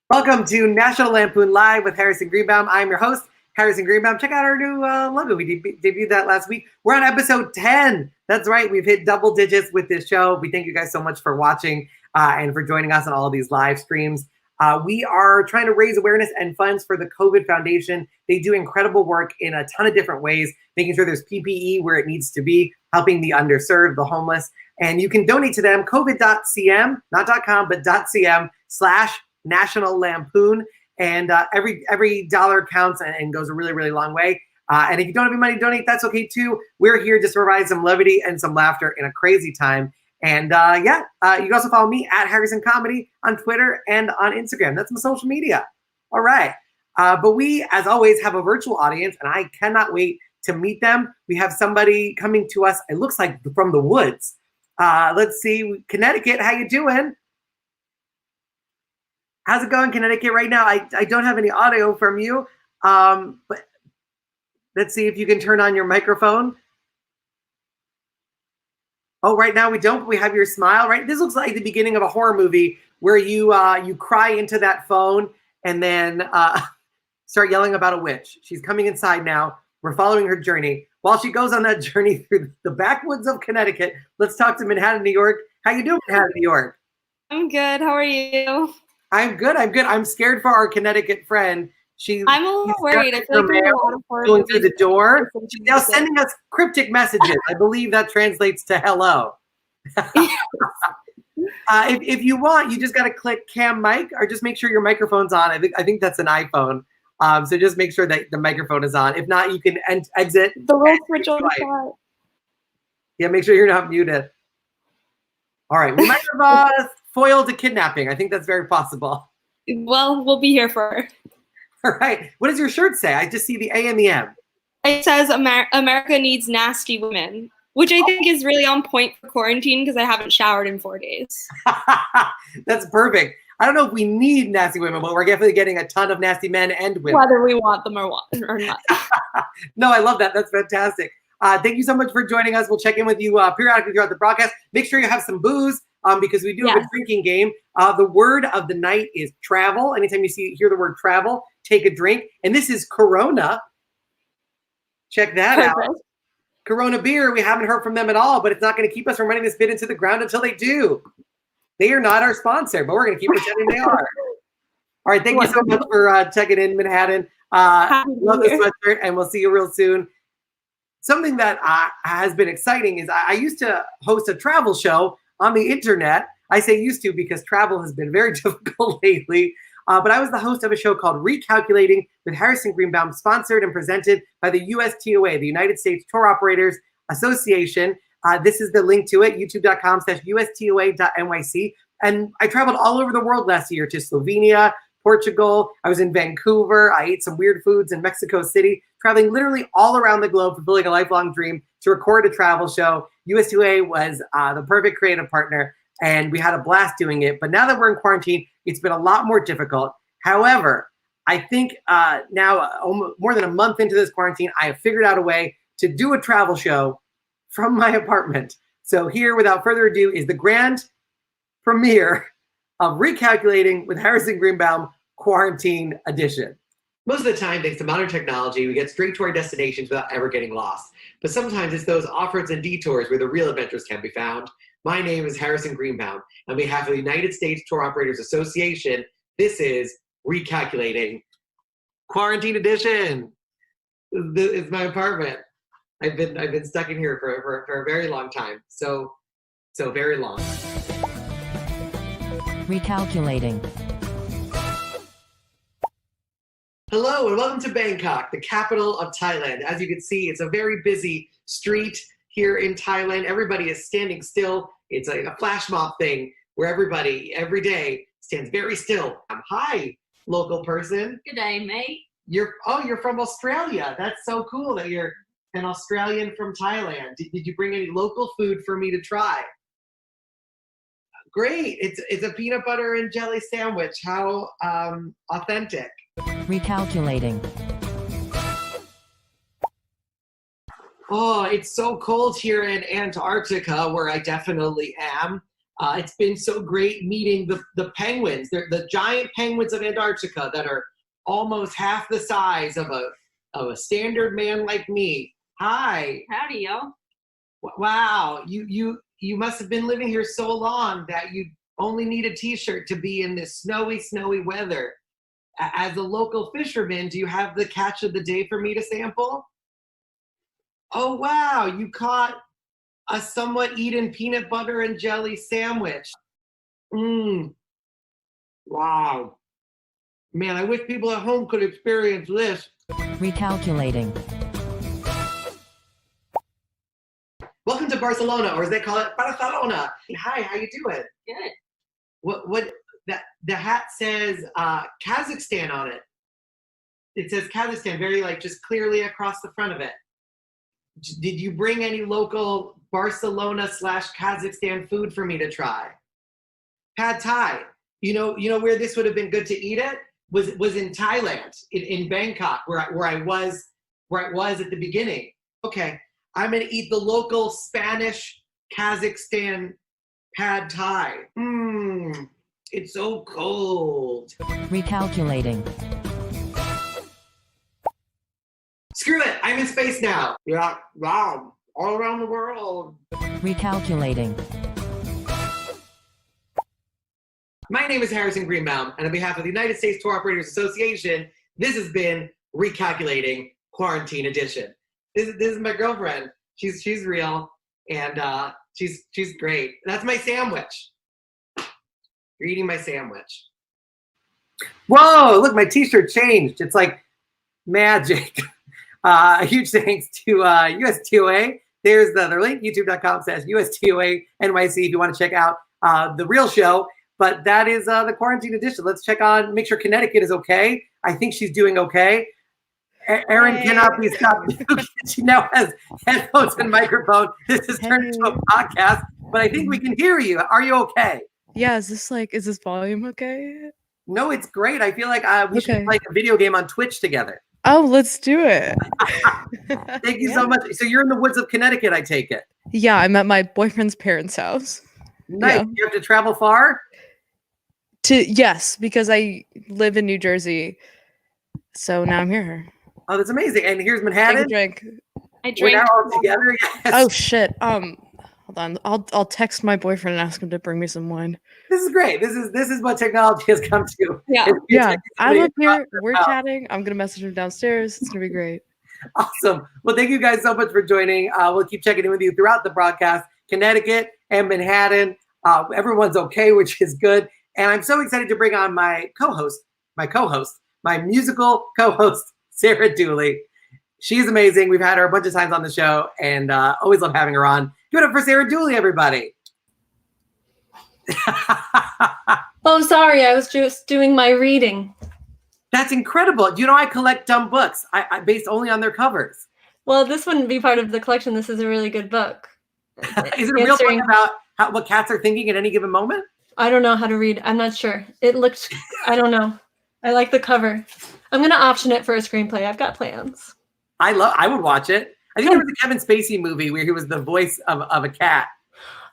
Welcome to National Lampoon Live with Harrison Greenbaum. I'm your host, Harrison Greenbaum. Check out our new logo. We debuted that last week. We're on episode 10. That's right. We've hit double digits with this show. We thank you guys so much for watching and for joining us on all of these live streams. We are trying to raise awareness and funds for the COVID Foundation. They do incredible work in a ton of different ways, making sure there's PPE where it needs to be, helping the underserved, the homeless. And you can donate to them, covid.cm, not .com, but .cm/National Lampoon, and every dollar counts and goes a really, really long way. And if you don't have any money to donate, that's okay too. We're here just to provide some levity and some laughter in a crazy time. And you can also follow me at Harrison Comedy on Twitter and on Instagram. That's my social media. All right. But we, as always, have a virtual audience, and I cannot wait to meet them. We have somebody coming to us, it looks like from the woods. Let's see, Connecticut, how you doing? How's it going, Connecticut, right now? I don't have any audio from you, but let's see if you can turn on your microphone. Oh, right now we don't. We have your smile, right? This looks like the beginning of a horror movie where you cry into that phone and then start yelling about a witch. She's coming inside now. We're following her journey. While she goes on that journey through the backwoods of Connecticut, let's talk to Manhattan, New York. How you doing, Manhattan, New York? I'm good. How are you? I'm good. I'm scared for our Connecticut friend. I'm a little worried. I feel like there's a lot of horror going through the door. She's now movies. sending us cryptic messages. I believe that translates to hello. If you want, you just got to click cam mic, or just make sure your microphone's on. I think that's an iPhone. So just make sure that the microphone is on. If not, you can exit. The little switch on the side. Yeah, make sure you're not muted. All right, we might have foiled a kidnapping. I think that's very possible. Well, we'll be here for her. All right. What does your shirt say? I just see the A and the M. It says America needs nasty women, which I think is really on point for quarantine because I haven't showered in 4 days. That's perfect. I don't know if we need nasty women, but we're definitely getting a ton of nasty men and women. Whether we want them or not. No, I love that. That's fantastic. Thank you so much for joining us. We'll check in with you periodically throughout the broadcast. Make sure you have some booze because we do have a drinking game. The word of the night is travel. Anytime you hear the word travel, take a drink. And this is Corona. Check that out. Corona beer. We haven't heard from them at all, but it's not going to keep us from running this bid into the ground until they do. They are not our sponsor, but we're going to keep pretending they are. All right. Thank you so much for checking in, Manhattan. Love the sweatshirt, and we'll see you real soon. Something that has been exciting is I used to host a travel show on the internet. I say used to because travel has been very difficult lately. But I was the host of a show called Recalculating with Harrison Greenbaum, sponsored and presented by the USTOA, the United States Tour Operators Association. This is the link to it, youtube.com/USTOA.NYC. And I traveled all over the world last year to Slovenia, Portugal. I was in Vancouver. I ate some weird foods in Mexico City, traveling literally all around the globe, fulfilling a lifelong dream to record a travel show. USTOA was the perfect creative partner, and we had a blast doing it. But now that we're in quarantine, it's been a lot more difficult. However, I think now, more than a month into this quarantine, I have figured out a way to do a travel show from my apartment. So here, without further ado, is the grand premiere of Recalculating with Harrison Greenbaum, Quarantine Edition. Most of the time, thanks to modern technology, we get straight to our destinations without ever getting lost. But sometimes it's those off-roads and detours where the real adventures can be found. My name is Harrison Greenbaum. On behalf of the United States Tour Operators Association, this is Recalculating Quarantine Edition. It's my apartment. I've been stuck in here for a very long time. So very long. Recalculating. Hello and welcome to Bangkok, the capital of Thailand. As you can see, it's a very busy street here in Thailand. Everybody is standing still. It's like a flash mob thing where everybody, every day, stands very still. Hi, local person. Good day, mate. You're from Australia. That's so cool that you're an Australian from Thailand. Did you bring any local food for me to try? Great. It's a peanut butter and jelly sandwich. How authentic. Recalculating. Oh, it's so cold here in Antarctica, where I definitely am. It's been so great meeting the penguins. They're the giant penguins of Antarctica that are almost half the size of a standard man like me. Hi. Howdy, y'all. Wow, you must have been living here so long that you only need a t-shirt to be in this snowy weather. As a local fisherman, do you have the catch of the day for me to sample? Oh wow, you caught a somewhat eaten peanut butter and jelly sandwich. Wow. Man, I wish people at home could experience this. Recalculating. Welcome to Barcelona, or as they call it, Barcelona. Hi, how you doing? Good. What the hat says Kazakhstan on it. It says Kazakhstan very just clearly across the front of it. Did you bring any local Barcelona/Kazakhstan food for me to try? Pad Thai. You know where this would have been good to eat it was in Thailand, in Bangkok, where I was at the beginning. Okay. I'm gonna eat the local Spanish Kazakhstan Pad Thai. It's so cold. Recalculating. Screw it, I'm in space now. Yeah, wow, all around the world. Recalculating. My name is Harrison Greenbaum, and on behalf of the United States Tour Operators Association, this has been Recalculating Quarantine Edition. This is my girlfriend. She's real, and she's great. That's my sandwich. You're eating my sandwich. Whoa! Look, my T-shirt changed. It's like magic. A huge thanks to USTOA. There's the link, youtube.com/USTOA NYC if you want to check out the real show. But that is the quarantine edition. Let's make sure Connecticut is okay. I think she's doing okay. Erin cannot be stopped. She now has headphones and microphone. This has turned into a podcast, but I think we can hear you. Are you okay? Yeah, is this volume okay? No, it's great. I feel like we should play a video game on Twitch together. Oh, let's do it. Thank you so much. So you're in the woods of Connecticut, I take it. Yeah, I'm at my boyfriend's parents' house. Nice. Yeah. You have to travel far? Yes, because I live in New Jersey. So now I'm here. Oh, that's amazing. And here's Manhattan. Drink. I We're drank. now all together. Yes. Oh shit. Hold on. I'll text my boyfriend and ask him to bring me some wine. This is great. This is what technology has come to. Yeah. Yeah. I'm up here. We're chatting. I'm gonna message him downstairs. It's gonna be great. Awesome. Well, thank you guys so much for joining. We'll keep checking in with you throughout the broadcast. Connecticut and Manhattan. Everyone's okay, which is good. And I'm so excited to bring on my musical co-host, Sarah Dooley. She's amazing. We've had her a bunch of times on the show and always love having her on. Give it up for Sarah Dooley, everybody. Oh, sorry. I was just doing my reading. That's incredible. You know, I collect dumb books I based only on their covers. Well, this wouldn't be part of the collection. This is a really good book. Is it a real book about what cats are thinking at any given moment? I don't know how to read. I'm not sure. It looked, I don't know. I like the cover. I'm going to option it for a screenplay. I've got plans. I would watch it. I think there was a Kevin Spacey movie where he was the voice of a cat.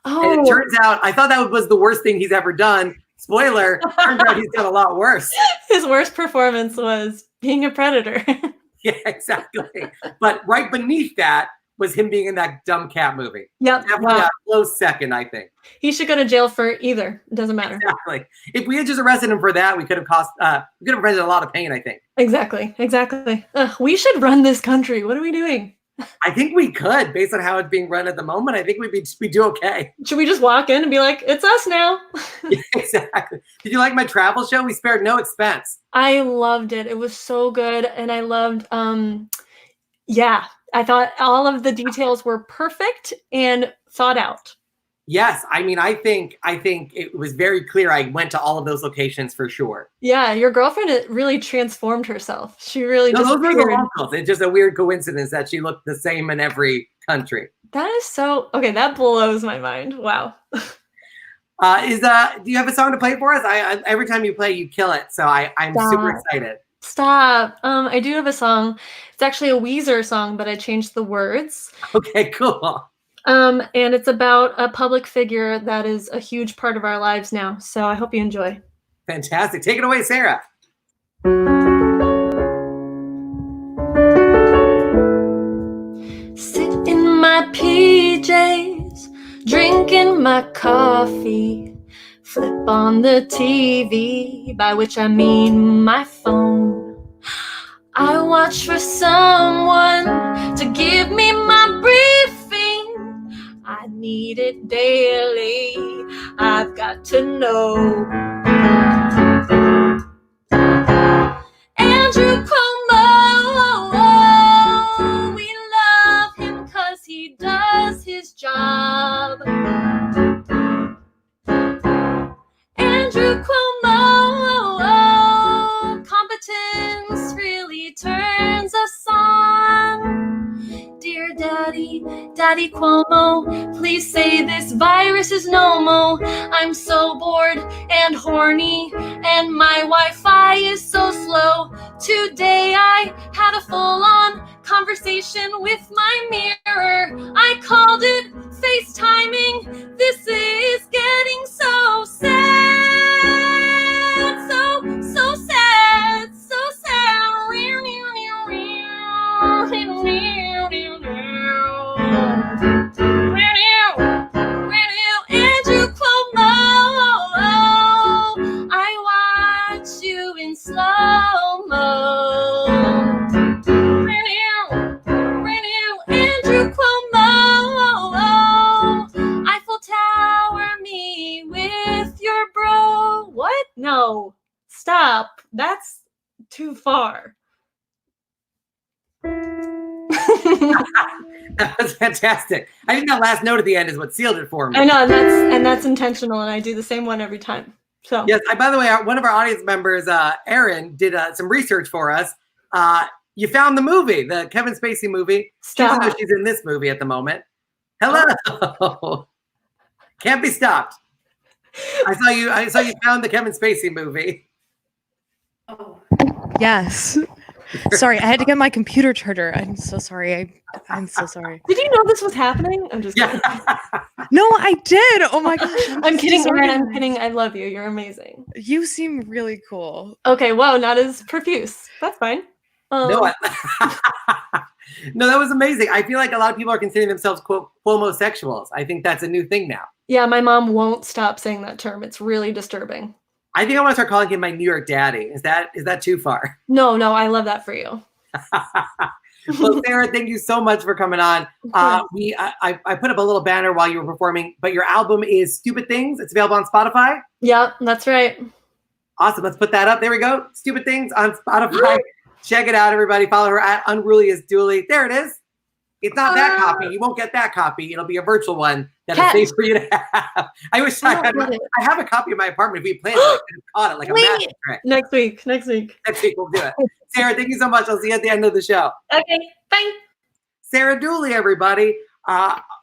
Oh. And it turns out, I thought that was the worst thing he's ever done. Spoiler, turns out he's done a lot worse. His worst performance was being a predator. Yeah, exactly. But right beneath that was him being in that dumb cat movie. Yep. Definitely a close second, I think. He should go to jail for either. It doesn't matter. Exactly. If we had just arrested him for that, we could have prevented a lot of pain, I think. Exactly. We should run this country. What are we doing? I think we could, based on how it's being run at the moment. I think we'd do okay. Should we just walk in and be like, it's us now? Yeah, exactly. Did you like my travel show? We spared no expense. I loved it. It was so good. And I loved, I thought all of the details were perfect and thought out. Yes, I mean, I think it was very clear. I went to all of those locations for sure. Yeah, your girlfriend really transformed herself. She really those were disappeared. the uncles. It's just a weird coincidence that she looked the same in every country. That is so okay. That blows my mind. Wow. Do you have a song to play for us? I every time you play, you kill it. So I'm super excited. Stop. I do have a song. It's actually a Weezer song, but I changed the words. Okay, cool. And it's about a public figure that is a huge part of our lives now. So I hope you enjoy. Fantastic. Take it away, Sarah. Sit in my PJs, drinking my coffee, flip on the TV, by which I mean my phone. I watch for someone to give me my briefing. I need it daily. I've got to know. Andrew Cuomo, we love him 'cause he does his job. Andrew Cuomo, competence really turns us on. Dear Daddy Cuomo, please say this virus is no mo. I'm so bored and horny, and my Wi-Fi is so slow. Today I had a full-on conversation with my mirror. I called it FaceTiming. This is getting so sad. So sad. So sad. Andrew Cuomo, I watch you in slow-mo. Andrew Cuomo, Eiffel Tower me with your bro. What? No. Stop. That's too far. That was fantastic. I think that last note at the end is what sealed it for me. I know, and that's intentional, and I do the same one every time. So Yes. By the way, one of our audience members, Erin, did some research for us. You found the movie, the Kevin Spacey movie. Stop. Even though she's in this movie at the moment. Hello. Can't be stopped. I saw you found the Kevin Spacey movie. Yes. Sorry, I had to get my computer charger. I'm so sorry. I'm so sorry. Did you know this was happening? I'm just kidding. No, I did. Oh my gosh. I'm kidding, so Erin. I'm sorry. kidding. I love you. You're amazing. You seem really cool. Okay, whoa, not as profuse. That's fine. No, no, that was amazing. I feel like a lot of people are considering themselves Cuomo-sexuals. I think that's a new thing now. Yeah, my mom won't stop saying that term. It's really disturbing. I think I want to start calling him my New York daddy. Is that too far? No, I love that for you. Well, Sarah, thank you so much for coming on. I put up a little banner while you were performing, but your album is Stupid Things. It's available on Spotify. Yep, that's right. Awesome. Let's put that up. There we go. Stupid Things on Spotify. Check it out, everybody. Follow her at Unruly as Dooley. There it is. It's not that copy. You won't get that copy. It'll be a virtual one that is safe for you to have. I wish I have a copy of my apartment. If we planned it, I could have caught it like a magic trick. Next week. Next week we'll do it. Sarah, thank you so much. I'll see you at the end of the show. Okay, bye. Sarah Dooley, everybody.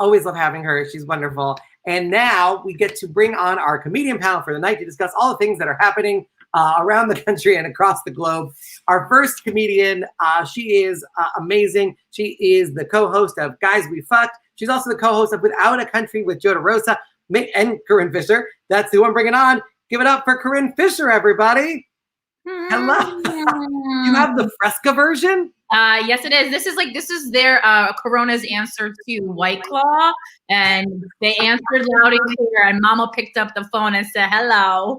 Always love having her. She's wonderful. And now we get to bring on our comedian panel for the night to discuss all the things that are happening around the country and across the globe. Our first comedian, she is amazing. She is the co-host of Guys We Fucked. She's also the co-host of Without a Country with Joe DeRosa and Corinne Fisher. That's who I'm bringing on. Give it up for Corinne Fisher, everybody. Hello. You have the Fresca version? Yes, it is. This is their Corona's answer to White Claw, and they answered loud and clear. And Mama picked up the phone and said, "Hello."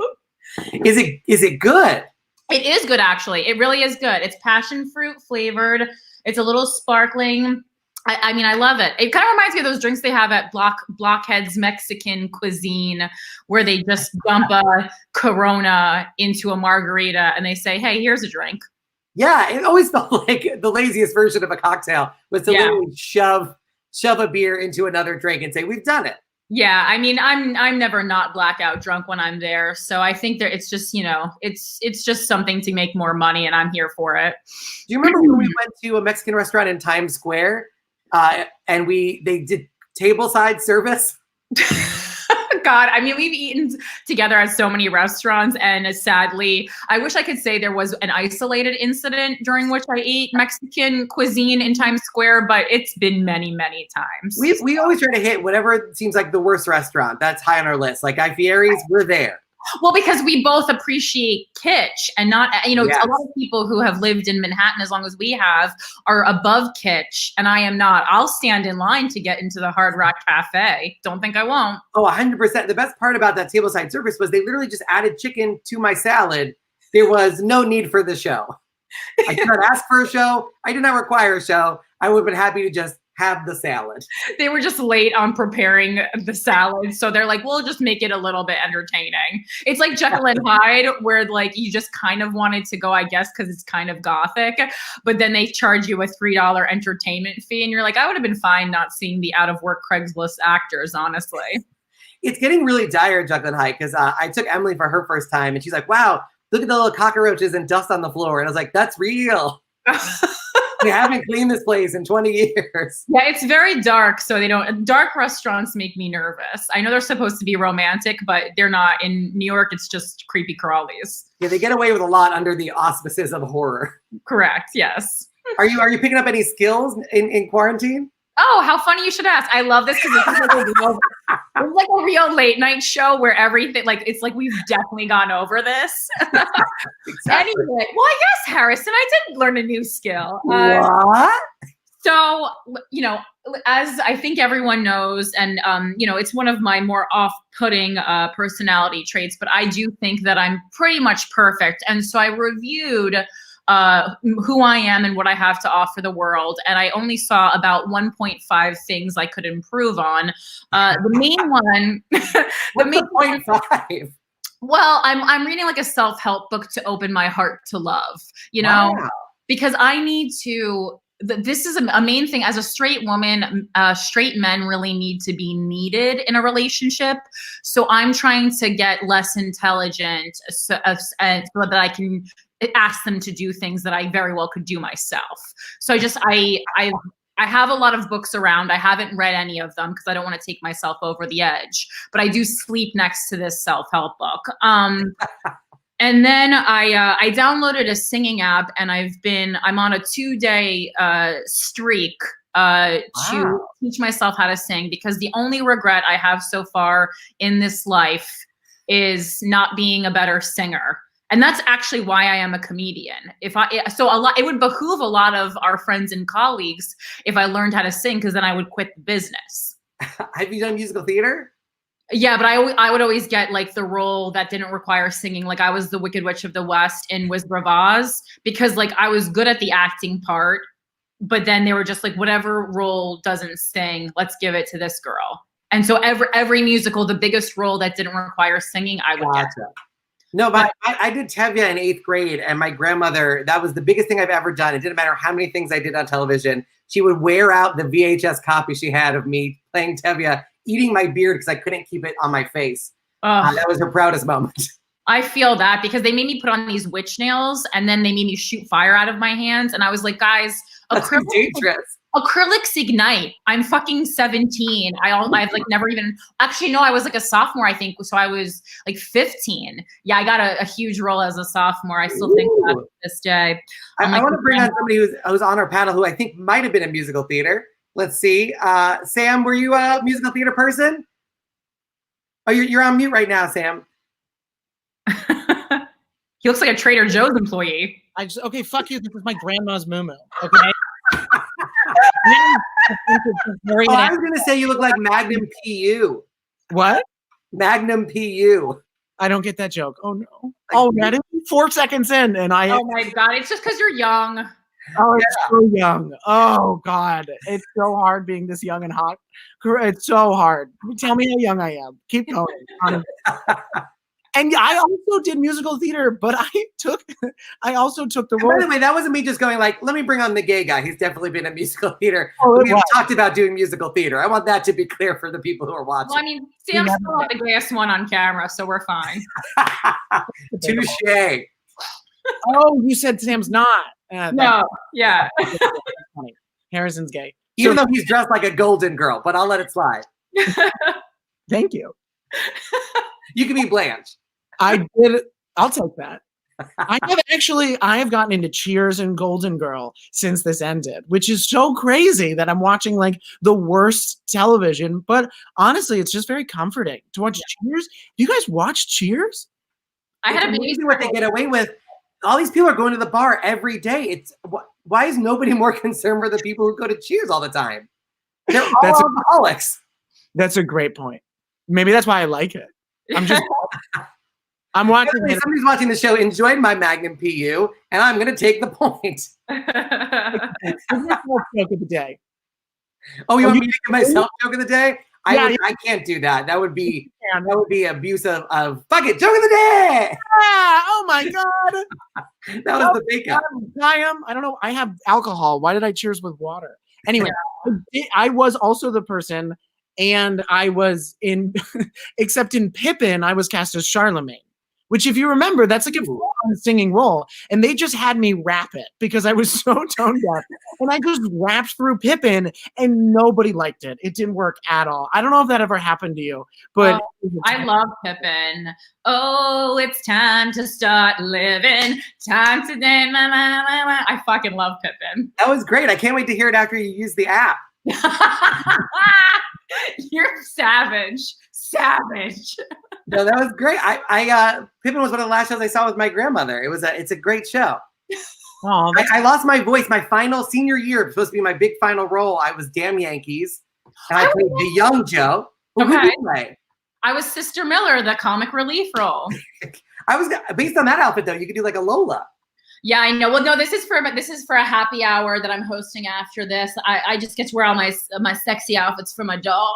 Is it good? It is good, actually. It really is good. It's passion fruit flavored. It's a little sparkling. I mean, I love it. It kind of reminds me of those drinks they have at Blockhead's Mexican Cuisine, where they just dump a Corona into a margarita and they say, "Hey, here's a drink." Yeah, it always felt like the laziest version of a cocktail was to literally shove a beer into another drink and say, "We've done it." Yeah, I mean, I'm never not blackout drunk when I'm there, so I think it's just it's just something to make more money, and I'm here for it. Do you remember when we went to a Mexican restaurant in Times Square, and they did tableside service? God, I mean, we've eaten together at so many restaurants, and sadly, I wish I could say there was an isolated incident during which I ate Mexican cuisine in Times Square, but it's been many, many times. We always try to hit whatever seems like the worst restaurant that's high on our list. Like Guy Fieri's, we're there. Well, because we both appreciate kitsch and not, you know, Yes. a lot of people who have lived in Manhattan as long as we have are above kitsch, and I am not. I'll stand in line to get into the Hard Rock Cafe. Don't think I won't. Oh, 100%. The best part about that tableside service was they literally just added chicken to my salad. There was no need for the show. I did not ask for a show. I did not require a show. I would have been happy to just have the salad. They were just late on preparing the salad, so they're like, we'll just make it a little bit entertaining. It's like Jekyll and Hyde, where like you just kind of wanted to go, I guess, because it's kind of gothic, but then they charge you a $3 entertainment fee, and you're like, I would have been fine not seeing the out-of-work Craigslist actors, honestly. It's getting really dire, Jekyll and Hyde, because I took Emily for her first time, and she's like, wow, look at the little cockroaches and dust on the floor. And I was like, that's real. We haven't cleaned this place in 20 years. Yeah, it's very dark, so they don't. Dark restaurants make me nervous. I know they're supposed to be romantic, but they're not. In New York, it's just creepy crawlies. Yeah, they get away with a lot under the auspices of horror. Correct. Yes. Are you picking up any skills in quarantine? Oh, how funny you should ask. I love this because it's like a real late night show where everything, like, it's like we've definitely gone over this. Exactly. Anyway, well, I guess, Harrison, I did learn a new skill. What? So, you know, as I think everyone knows, and, you know, it's one of my more off-putting personality traits, but I do think that I'm pretty much perfect. And so I reviewed who I am and what I have to offer the world, and I only saw about 1.5 things I could improve on. The main one, the main 1.5. Well, I'm reading like a self-help book to open my heart to love, you know, Wow. because I need to. This is a main thing. As a straight woman, straight men really need to be needed in a relationship. So I'm trying to get less intelligent so that I can ask them to do things that I very well could do myself. So I have a lot of books around. I haven't read any of them because I don't want to take myself over the edge, but I do sleep next to this self-help book. And then I downloaded a singing app, and I'm on a 2-day streak to teach myself how to sing, because the only regret I have so far in this life is not being a better singer. And that's actually why I am a comedian. It would behoove a lot of our friends and colleagues if I learned how to sing, because then I would quit the business. Have you done musical theater? Yeah, but I would always get like the role that didn't require singing. Like I was the Wicked Witch of the West in Wizard of Oz, because like I was good at the acting part, but then they were just like, whatever role doesn't sing, let's give it to this girl. And so every musical, the biggest role that didn't require singing, I would get. No, but I did Tevye in 8th grade, and my grandmother, that was the biggest thing I've ever done. It didn't matter how many things I did on television. She would wear out the VHS copy she had of me playing Tevye, eating my beard because I couldn't keep it on my face. That was her proudest moment. I feel that, because they made me put on these witch nails, and then they made me shoot fire out of my hands. And I was like, guys, That's dangerous. acrylics ignite. I'm fucking 17. I've like never even, actually, no, I was like a sophomore, I think. So I was like 15. Yeah, I got a huge role as a sophomore. I still think about it to this day. I want to bring on somebody who's on our panel who I think might have been in musical theater. Let's see. Sam, were you a musical theater person? Oh, you're on mute right now, Sam. He looks like a Trader Joe's employee. Okay, fuck you. This is my grandma's moo-moo. Okay. I was gonna say you look like Magnum PU. What? Magnum PU. I don't get that joke. Oh no. Oh, that is 4 seconds in, and I. Oh my god! It's just because you're young. Oh, it's so young. Oh god, it's so hard being this young and hot. It's so hard. Tell me how young I am. Keep going. And yeah, I also did musical theater, but I also took the role. By the way, that wasn't me just going like, let me bring on the gay guy. He's definitely been in musical theater. Oh, we have talked about doing musical theater. I want that to be clear for the people who are watching. Well, I mean, Sam's still not the gayest one on camera, so we're fine. Touche. Oh, you said Sam's not. No, yeah. Harrison's gay. Even though he's dressed like a golden girl, but I'll let it slide. Thank you. You can be Blanche. I did. I'll take that. I have gotten into Cheers and Golden Girl since this ended, which is so crazy that I'm watching like the worst television. But honestly, it's just very comforting to watch Cheers. Do you guys watch Cheers? I had a It's baby. amazing what they get away with. All these people are going to the bar every day. Why is nobody more concerned for the people who go to Cheers all the time? They're all alcoholics. That's a great point. Maybe that's why I like it. I'm watching it. Somebody's watching the show, enjoyed my Magnum PU, and I'm going to take the point. Joke of the day. Oh, you want me to give myself joke of the day? Yeah, I can't do that. That would be abuse of fuck it, joke of the day. Oh my god. That was the big up. I don't know. I have alcohol. Why did I cheers with water? Anyway, I was also the person, and I was in, except in Pippin, I was cast as Charlemagne. Which, if you remember, that's like a fun singing role. And they just had me rap it because I was so tone deaf. And I just rapped through Pippin and nobody liked it. It didn't work at all. I don't know if that ever happened to you, but I love Pippin. Oh, it's time to start living. Time to day. I fucking love Pippin. That was great. I can't wait to hear it after you use the app. You're savage. Savage. No, that was great. Pippin was one of the last shows I saw with my grandmother. It's a great show. Oh, I lost my voice. My final senior year, it was supposed to be my big final role. I was Damn Yankees, and I played the young Joe. Who did you play? I was Sister Miller, the comic relief role. I was based on that outfit though. You could do like a Lola. Yeah, I know. Well, no, this is for a happy hour that I'm hosting after this. I just get to wear all my sexy outfits for my dog.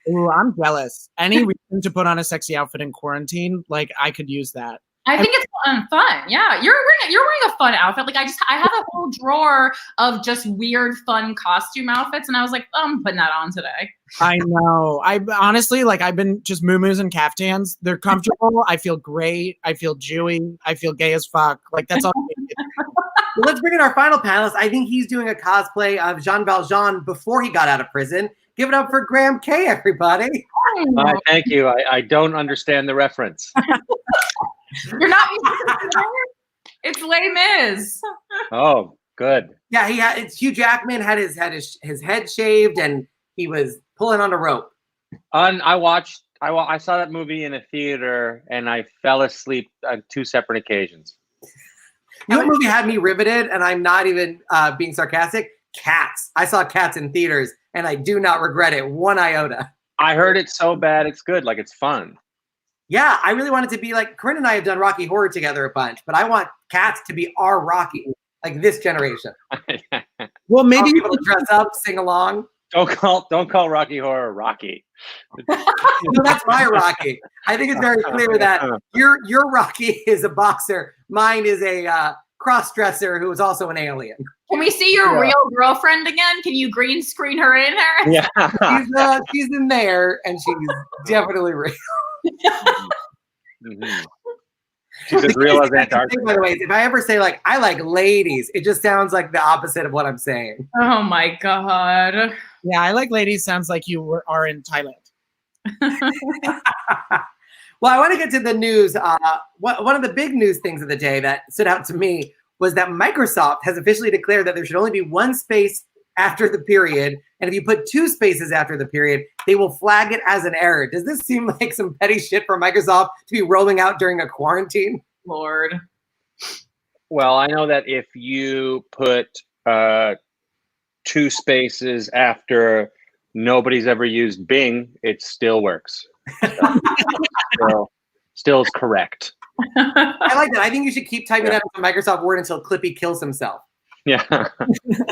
Ooh, I'm jealous. Any reason to put on a sexy outfit in quarantine? Like, I could use that. I think it's fun. Yeah, you're wearing a fun outfit. Like I have a whole drawer of just weird, fun costume outfits, and I was like, oh, I'm putting that on today. I know. I honestly, like, I've been just muumuus and caftans. They're comfortable. I feel great. I feel Jewy. I feel gay as fuck. Like, that's all. Well, let's bring in our final panelist. I think he's doing a cosplay of Jean Valjean before he got out of prison. Give it up for Graham K, everybody. Thank you. I don't understand the reference. You're not. It's Les Mis. Oh, good. Yeah, it's Hugh Jackman had his head shaved and he was pulling on a rope. I saw that movie in a theater and I fell asleep on 2 separate occasions. You know what movie had me riveted, and I'm not even being sarcastic? Cats. I saw Cats in theaters, and I do not regret it one iota. I heard it's so bad it's good, like it's fun. Yeah, I really want it to be like Corinne and I have done Rocky Horror together a bunch, but I want Cats to be our Rocky, like this generation. Well, maybe people to dress up, sing along. Don't call Rocky Horror Rocky. No, that's my Rocky. I think it's very clear that your Rocky is a boxer. Mine is a cross-dresser who is also an alien. Can we see your real girlfriend again? Can you green screen her in, Harris? Yeah. She's in there, and she's definitely real. Mm-hmm. She's as real as Antarctica. By the way, if I ever say like I like ladies, it just sounds like the opposite of what I'm saying. Oh my god. Yeah, I like ladies. Sounds like you are in Thailand. Well, I want to get to the news. One of the big news things of the day that stood out to me was that Microsoft has officially declared that there should only be one space after the period. And if you put 2 spaces after the period, they will flag it as an error. Does this seem like some petty shit for Microsoft to be rolling out during a quarantine? Lord. Well, I know that if you put 2 spaces after nobody's ever used Bing, it still works. Still is correct. I like that. I think you should keep typing that into Microsoft Word until Clippy kills himself. Yeah. I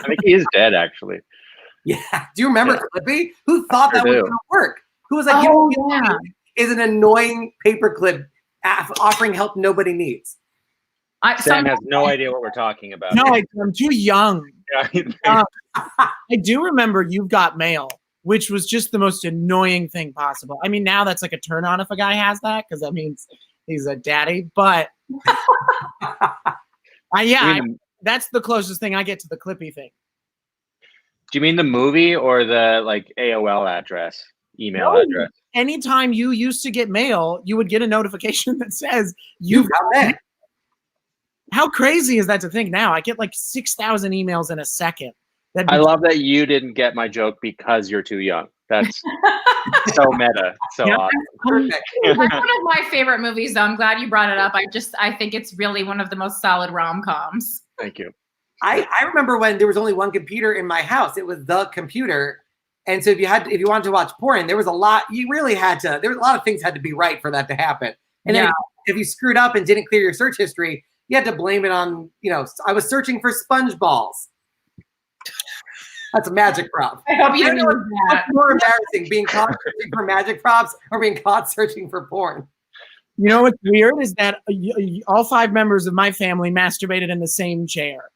think he is dead, actually. Yeah. Do you remember Clippy? Who thought that was going to work? Who was like, is an annoying paperclip offering help nobody needs? Sam has no idea what we're talking about. No, I'm too young. Yeah. I do remember You've Got Mail, which was just the most annoying thing possible. I mean, now that's like a turn on if a guy has that, because that means he's a daddy. But that's the closest thing I get to the Clippy thing. Do you mean the movie or the like AOL address? email No. address. Anytime you used to get mail, you would get a notification that says You've got that. How crazy is that to think now? I get like 6,000 emails in a second. I love that you didn't get my joke because you're too young. That's so meta. So Yeah. awesome. Perfect. That's one of my favorite movies, though. I'm glad you brought it up. I think it's really one of the most solid rom-coms. Thank you. I remember when there was only one computer in my house. It was the computer. And so if you wanted to watch porn, there was a lot, you really had to, there was a lot of things had to be right for that to happen. And then if you screwed up and didn't clear your search history, you had to blame it on, I was searching for sponge balls. That's a magic prop. I hope you I don't didn't know use what's that. more embarrassing, being caught searching for magic props or being caught searching for porn. You know what's weird is that all 5 members of my family masturbated in the same chair.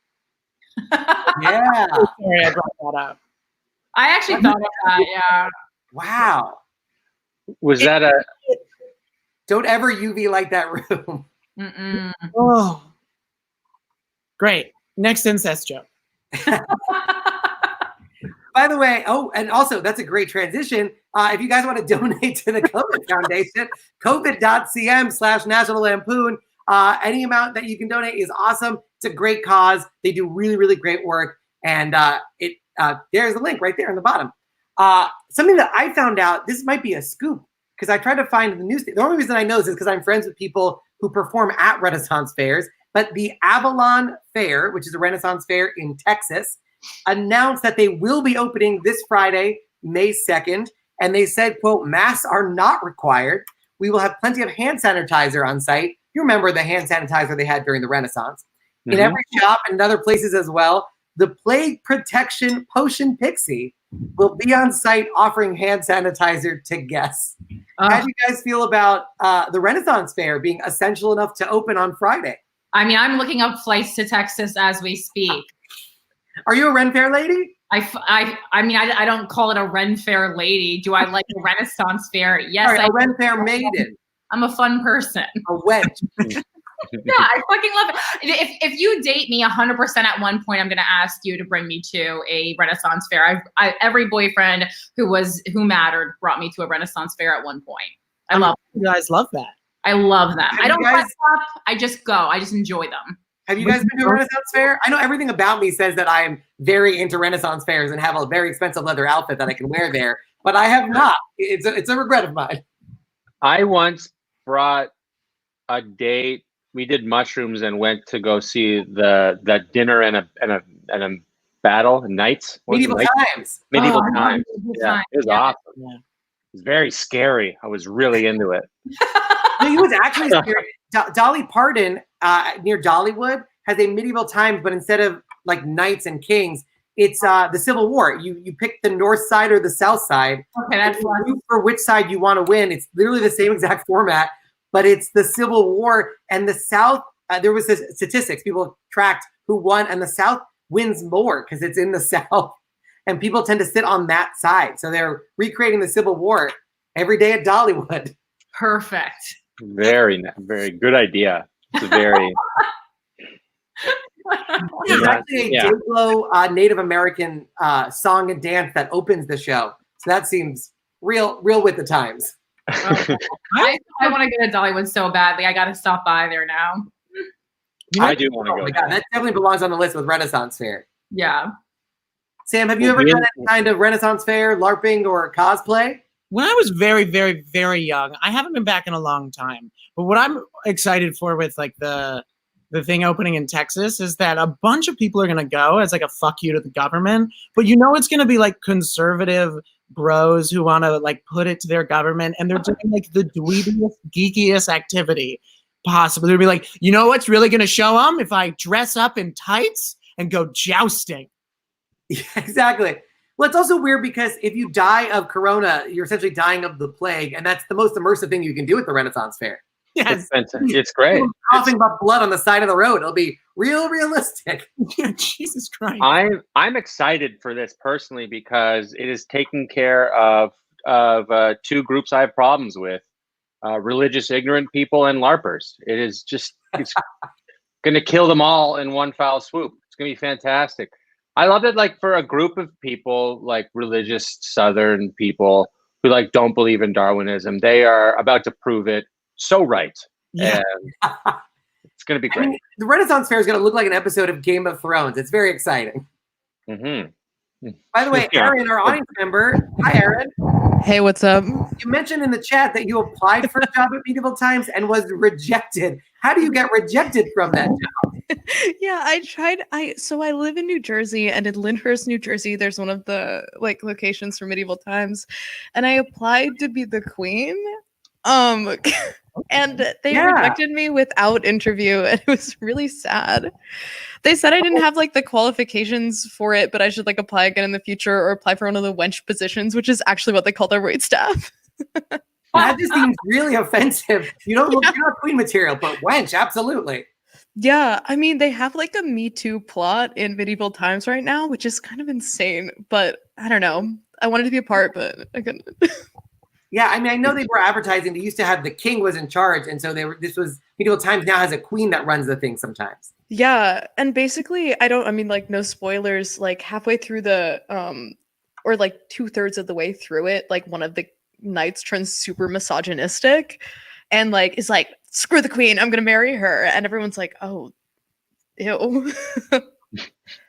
Yeah. Sorry, I brought that up. I actually thought of that, yeah. Wow. Was that a Don't ever UV light that room. Mm-mm. Oh, great. Next incest joke. By the way, and also that's a great transition. If you guys want to donate to the COVID Foundation, covid.cm/National Lampoon, any amount that you can donate is awesome. It's a great cause. They do really, really great work. And there's a link right there in the bottom. Something that I found out, this might be a scoop, because I tried to find the news. The only reason I know this is because I'm friends with people who perform at Renaissance fairs. But the Avalon Fair, which is a Renaissance fair in Texas, announced that they will be opening this Friday, May 2nd. And they said, quote, masks are not required. We will have plenty of hand sanitizer on site. You remember the hand sanitizer they had during the Renaissance. Mhm. In every shop and in other places as well, the Plague Protection Potion Pixie will be on site offering hand sanitizer to guests. How do you guys feel about the Renaissance Fair being essential enough to open on Friday? I mean, I'm looking up flights to Texas as we speak. Are you a Ren Fair lady? I mean, I don't call it a Ren Fair lady. Do I like a Renaissance Fair? Yes, Sorry, a Ren Fair maiden. I'm a fun person. A wench. Yeah, I fucking love it. If you date me 100% at one point, I'm going to ask you to bring me to a Renaissance Fair. Every boyfriend who mattered brought me to a Renaissance Fair at one point. I love You guys love that. I love them. Have I don't you guys- dress up. I just go. I just enjoy them. Have you guys been to a Renaissance Fair? I know everything about me says that I am very into Renaissance fairs and have a very expensive leather outfit that I can wear there, but I have not. It's a regret of mine. I once brought a date. We did mushrooms and went to go see the dinner and a battle, Knights. What was it, Medieval Knights? times. Medieval Oh, times. Medieval Yeah, Times, it was yeah. awesome. Yeah. It was very scary. I was really into it. No, he was actually scary. Dolly Parton near Dollywood has a medieval times, but instead of like knights and kings, it's the Civil War. You pick the north side or the south side. Okay, that's and you fun. root for which side you want to win. It's literally the same exact format, but it's the Civil War and the South. There was this statistics people tracked who won, and the South wins more because it's in the South, and people tend to sit on that side. So they're recreating the Civil War every day at Dollywood. Perfect. Very good idea. It's very. There's actually a Yeah. J-Lo Native American song and dance that opens the show. So that seems real with the times. I want to go to Dollywood so badly. I got to stop by there now. I do want to Oh go. my God, that definitely belongs on the list with Renaissance Fair. Yeah. Sam, have you ever done any kind of Renaissance Fair, LARPing, or cosplay? When I was very, very, very young, I haven't been back in a long time. But what I'm excited for with like the thing opening in Texas is that a bunch of people are going to go as like a fuck you to the government. But you know it's going to be like conservative bros who want to like put it to their government. And they're doing like the dweebiest, geekiest activity possible. They'll be like, you know what's really going to show them? If I dress up in tights and go jousting. Yeah, exactly. Well, it's also weird because if you die of corona, you're essentially dying of the plague. And that's the most immersive thing you can do at the Renaissance Fair. Yes. It's great. Coughing about blood on the side of the road. It'll be realistic. Jesus Christ. I'm excited for this personally because it is taking care of two groups I have problems with: religious ignorant people and LARPers. It's going to kill them all in one foul swoop. It's going to be fantastic. I love it. Like for a group of people, like religious Southern people, who like don't believe in Darwinism. They are about to prove it so right. Yeah. And it's going to be I great. mean, the Renaissance Fair is going to look like an episode of Game of Thrones. It's very exciting. By the way, Yeah. Aaron, our audience member, hi, Aaron. Hey, what's up? You mentioned in the chat that you applied for a job at Medieval Times and was rejected. How do you get rejected from that job? Yeah, I tried. So I live in New Jersey, and in Lyndhurst, New Jersey, there's one of the like locations for Medieval Times, and I applied to be the queen. And they rejected me without interview, and it was really sad. They said I didn't have like the qualifications for it, but I should like apply again in the future or apply for one of the wench positions, which is actually what they call their wait staff. That just seems really offensive. You don't look, you're not queen material, but wench, absolutely. Yeah, I mean, they have like a Me Too plot in Medieval Times right now, which is kind of insane, but I don't know. I wanted to be a part, but I couldn't. Yeah, I mean, I know they were advertising. They used to have the king was in charge, and so this was Medieval Times now has a queen that runs the thing sometimes. Yeah, and basically, like no spoilers, like halfway through the or like 2/3 of the way through it, like one of the knights turns super misogynistic and like is like, screw the queen, I'm gonna marry her, and everyone's like, oh, ew.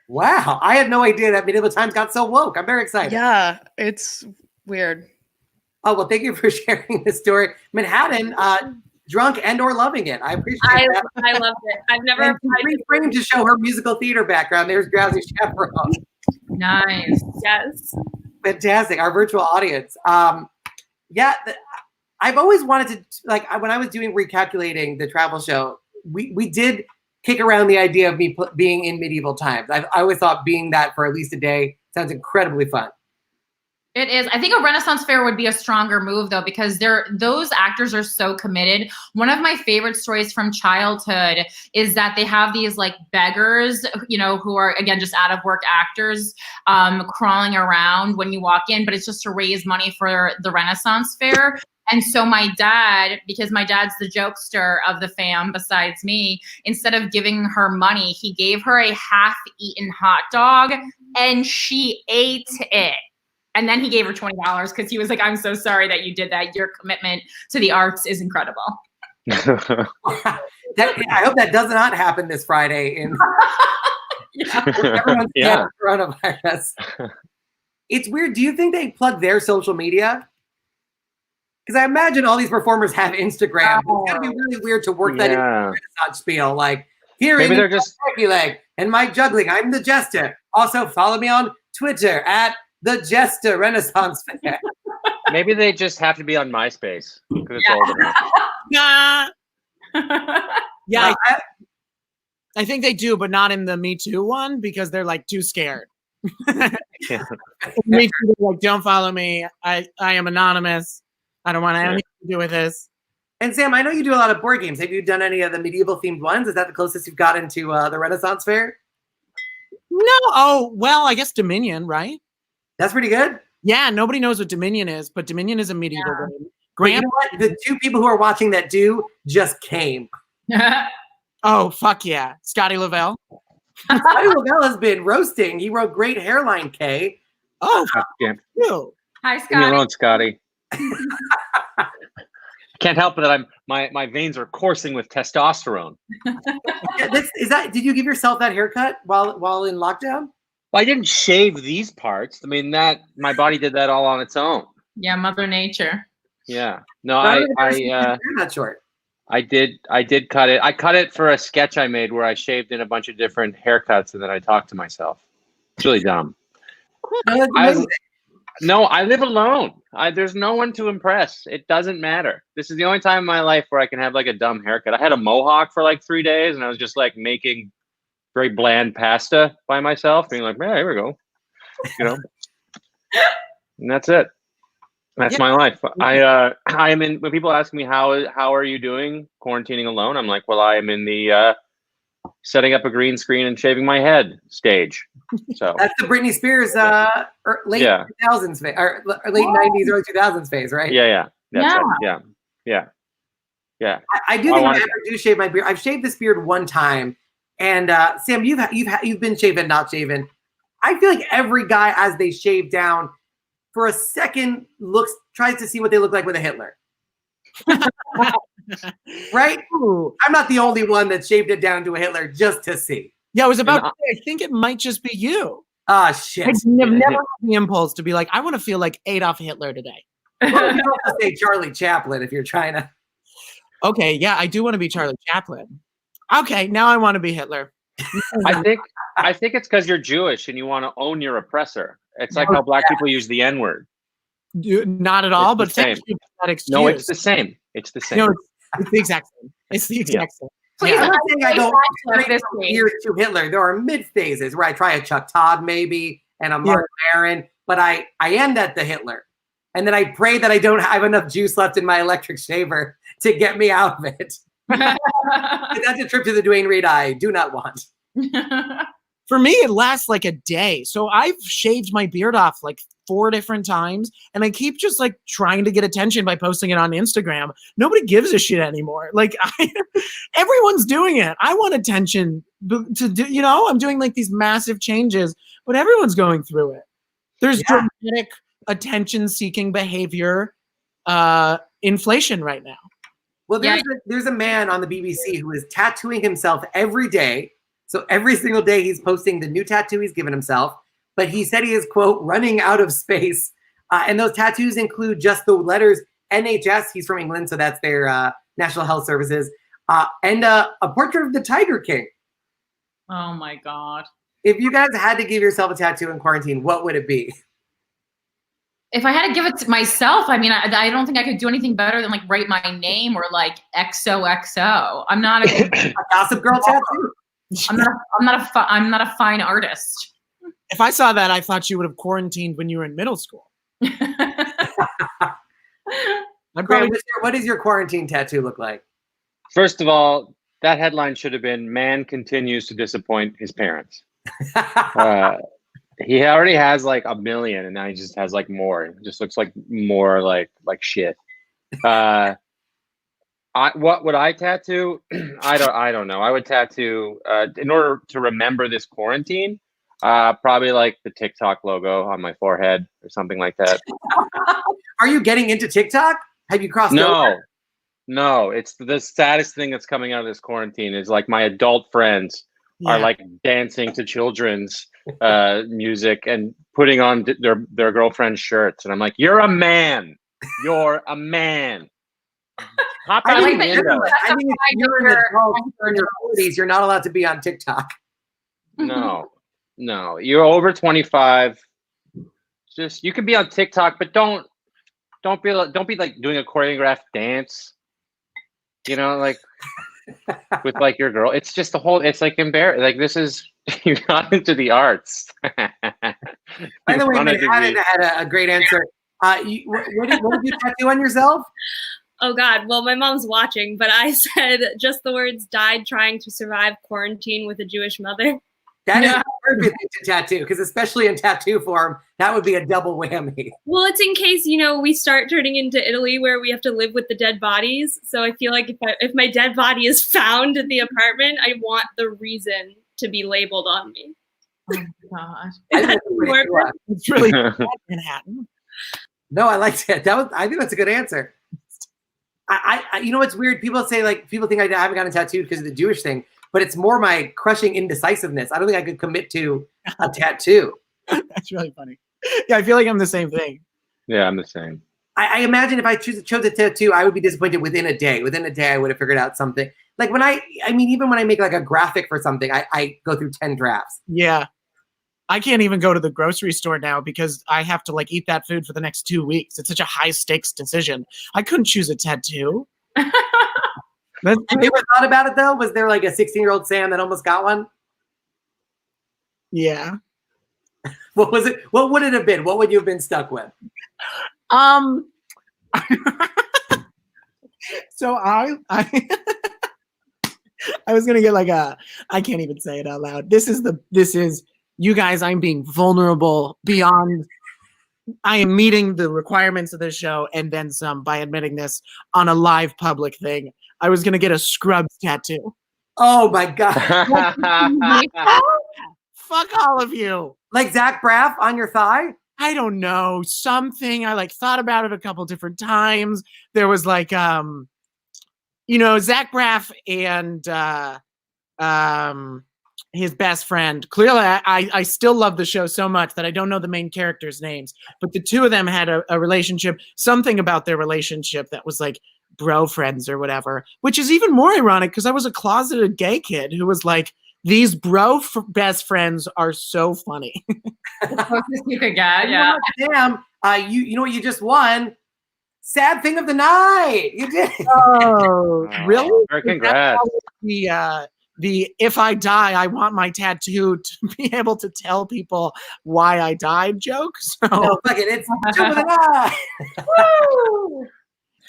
Wow, I had no idea that Medieval Times got so woke. I'm very excited. Yeah, it's weird. Oh, well, thank you for sharing this story. Manhattan, drunk and or loving it. I appreciate that. I loved it. I've never And reframed to show her musical theater background. There's Drowsy Chaperone. Nice. Yes. Fantastic. Our virtual audience. I've always wanted to, like, when I was doing Recalculating, the travel show, we did kick around the idea of me being in Medieval Times. I always thought being that for at least a day sounds incredibly fun. It is. I think a Renaissance Fair would be a stronger move though, because those actors are so committed. One of my favorite stories from childhood is that they have these like beggars, who are again just out of work actors, crawling around when you walk in, but it's just to raise money for the Renaissance Fair. And so my dad, because my dad's the jokester of the fam besides me, instead of giving her money, he gave her a half-eaten hot dog and she ate it. And then he gave her $20 because he was like, I'm so sorry that you did that. Your commitment to the arts is incredible. I hope that does not happen this Friday everyone's coronavirus. It's weird. Do you think they plug their social media? Because I imagine all these performers have Instagram. It's gotta be really weird to work that into the Renaissance spiel. Like, here Maybe in they're the just leg and my juggling. I'm the jester. Also, follow me on Twitter at the Jester Renaissance Fair. Maybe they just have to be on MySpace because it's old enough. Yeah, I think they do, but not in the Me Too one because they're like too scared. Me Too, like, don't follow me. I am anonymous. I don't want anything to do with this. And Sam, I know you do a lot of board games. Have you done any of the medieval themed ones? Is that the closest you've gotten to the Renaissance Fair? No. Oh, well, I guess Dominion, right? That's pretty good. Yeah, nobody knows what Dominion is, but Dominion is a medieval game. But you know what? The two people who are watching that do just came. Oh, fuck yeah. Scotty Lavelle. Scotty Lavelle has been roasting. He wrote Great Hairline K. Oh, Yeah. you. Hi, Leave me alone, Scotty. Scotty. Can't help it that my veins are coursing with testosterone. Did you give yourself that haircut while in lockdown? Well, I didn't shave these parts. I mean, my body did that all on its own. Yeah, Mother Nature. Yeah. No, I not short. I did cut it. I cut it for a sketch I made where I shaved in a bunch of different haircuts and then I talked to myself. It's really dumb. No, I live alone. There's no one to impress. It doesn't matter. This is the only time in my life where I can have like a dumb haircut. I had a mohawk for like 3 days and I was just like making very bland pasta by myself, being like, "Man, here we go," and that's it. That's my life. I am in. When people ask me how are you doing quarantining alone, I'm like, well, I am in the setting up a green screen and shaving my head stage. So that's the Britney Spears late 2000s phase, or late 90s, early 2000s phase, right? Yeah. That's it. Yeah. I do think I do shave my beard. I've shaved this beard one time. And Sam, you've been shaven, not shaven. I feel like every guy, as they shave down, for a second tries to see what they look like with a Hitler. Right? Ooh. I'm not the only one that shaved it down to a Hitler just to see. Yeah, I was about to say, I think it might just be you. Ah, shit. I've never had the impulse to be like, I want to feel like Adolf Hitler today. Well, you don't have to say Charlie Chaplin if you're trying to. Okay, yeah, I do want to be Charlie Chaplin. Okay, now I want to be Hitler. I think it's because you're Jewish and you want to own your oppressor. It's like how black people use the N-word. Not at all, It's but the same. thank you for that excuse. No, it's the same. It's the same. No, it's the exact same. It's the exact same. Please, I'm not saying I go like straight this from week. here to Hitler. There are mid phases where I try a Chuck Todd maybe and a Mark Maron, but I end at the Hitler. And then I pray that I don't have enough juice left in my electric shaver to get me out of it. That's a trip to the Dwayne Reed I do not want. For me, it lasts like a day. So I've shaved my beard off like 4 different times, and I keep just like trying to get attention by posting it on Instagram. Nobody gives a shit anymore. Like everyone's doing it. I want attention to do, I'm doing like these massive changes, but everyone's going through it. There's dramatic attention-seeking behavior inflation right now. Well, there's a man on the BBC who is tattooing himself every day. So every single day he's posting the new tattoo he's given himself. But he said he is, quote, running out of space. And those tattoos include just the letters NHS. He's from England, so that's their National Health Services. And a portrait of the Tiger King. Oh, my God. If you guys had to give yourself a tattoo in quarantine, what would it be? If I had to give it to myself, I mean, I don't think I could do anything better than like write my name or like XOXO. I'm not a Gossip Girl tattoo. I'm not a fine artist. If I saw that, I thought you would have quarantined when you were in middle school. What does your quarantine tattoo look like? First of all, that headline should have been "Man continues to disappoint his parents." He already has like 1 million, and now he just has like more. It just looks like more like shit. What would I tattoo? I don't know. I would tattoo in order to remember this quarantine. Probably like the TikTok logo on my forehead or something like that. Are you getting into TikTok? Have you crossed over? No. It's the saddest thing that's coming out of this quarantine is like my adult friends are like dancing to children's music and putting on their girlfriend's shirts, and I'm like, "You're a man. You're a man." I think if you're an adult in your 40s, you're not allowed to be on TikTok. No, you're over 25. Just you can be on TikTok, but don't be like doing a choreographed dance. Like with like your girl. It's just it's like embarrassing. Like this is you're not into the arts. By the way, Manhattan had a great answer. What did you tattoo on yourself? Oh God, well my mom's watching, but I said just the words "died trying to survive quarantine with a Jewish mother." That is a perfect thing to tattoo, because especially in tattoo form, that would be a double whammy. Well, it's in case, we start turning into Italy where we have to live with the dead bodies. So I feel like if my dead body is found in the apartment, I want the reason to be labeled on me. Oh gosh. It's really Manhattan. No, I liked it. I think that's a good answer. I what's weird? People say people think I haven't gotten tattooed because of the Jewish thing, but it's more my crushing indecisiveness. I don't think I could commit to a tattoo. That's really funny. Yeah, I feel like I'm the same thing. Yeah, I'm the same. I imagine if I chose a tattoo, I would be disappointed within a day. Within a day, I would have figured out something. Like even when I make like a graphic for something, I go through 10 drafts. Yeah. I can't even go to the grocery store now because I have to eat that food for the next 2 weeks. It's such a high stakes decision. I couldn't choose a tattoo. Have you ever thought about it though? Was there like a 16-year-old Sam that almost got one? Yeah. What was it? What would it have been? What would you have been stuck with? So I was gonna get I can't even say it out loud. This is you guys, I'm being vulnerable beyond. I am meeting the requirements of this show and then some by admitting this on a live public thing. I was going to get a Scrubs tattoo. Oh my God. Fuck all of you. Like Zach Braff on your thigh? I don't know, something. I like thought about it a couple different times. There was like, Zach Braff and his best friend. Clearly, I still love the show so much that I don't know the main characters' names, but the two of them had a relationship, something about their relationship that was like bro friends or whatever, which is even more ironic because I was a closeted gay kid who was like, these best friends are so funny. The closest you could get, yeah. Damn, you know what you just won? Sad thing of the night. You did. Oh, really? Congrats. The if I die, I want my tattoo to be able to tell people why I died joke. So No, fuck it. It's Joke of the night. woo!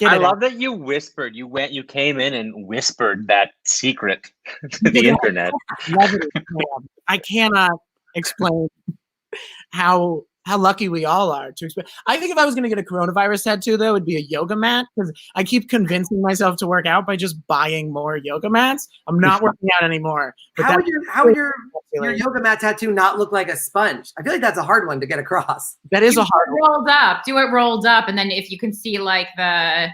I love that you whispered. You came in and whispered that secret to the internet. Love it. I cannot explain how lucky we all are to expect. I think if I was going to get a coronavirus tattoo, though, it would be a yoga mat because I keep convincing myself to work out by just buying more yoga mats. I'm not working out anymore. But How would your yoga mat tattoo not look like a sponge? I feel like that's a hard one to get across. That is a hard one. Rolled up. Do it rolled up, and then if you can see like the